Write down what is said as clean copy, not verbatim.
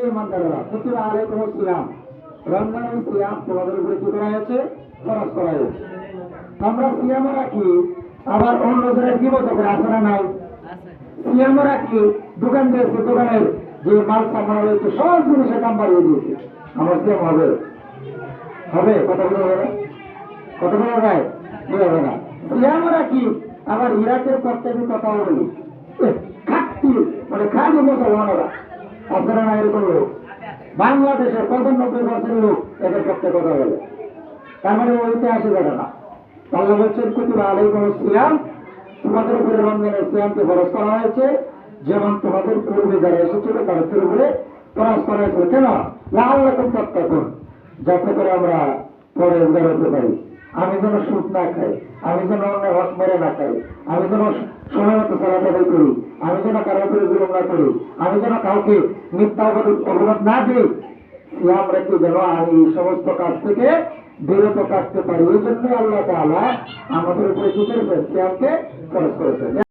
ইমানদাররা কুতিবা আলাইকুমুস সিয়াম, রমজানের সিয়াম তোমাদের উপরে কি করা হয়েছে? ফরজ করা হয়েছে। আমরা সিয়ামও রাখি, আবার অন্যদের কি বলতে পারে আসে না নাই? সিয়ামও রাখি, দোকান দিয়েছে, দোকানের যে মাল সামান রয়েছে সব জিনিসের দাম বাড়িয়ে দিয়েছে। আমার সিয়াম হবে হবে কথা বলা যাবে? কথা বলা যায়? কি হবে না? সিয়ামও রাখি, আবার ইরাকের প্রত্যেকের কথাও বলি, খাটতি মানে খালি মুসলমানরা আসে না এরকম লোক। বাংলাদেশের 95% লোক এদের পক্ষে কথা বলে, তার মানে ওইতে আসে যাবে না। আল্লাহ বলছেন কুতিবা আলাইকুমুস সিয়াম, তোমাদের উপরে রমজানের সিয়ামকে ফরজ করা হয়েছে যেমন তোমাদের পূর্বে যারা এসেছিল তাদের উপরে ফরজ করা হয়েছে। কেন? লাআল্লাকুম তাত্তাকুন, যাতে করে আমরা পরহেজগার হতে পারি। আমি যেন সুদ না খাই, আমি যেন অন্য হক মেরে না খাই, আমি যেন সময় মতো সালাত আদায় করি, আমি যেন কারোর উপরে জুলুম না করি, আমি যেন কাউকে মিথ্যা অপবাদ না দিই। সিয়াম রেখে যেন আমি এই সমস্ত কাজ থেকে বিরত থাকতে পারি। ওই জন্য আল্লাহ তাআলা আমাদের উপরে কি করেছেন? সিয়ামকে ফরজ করেছেন।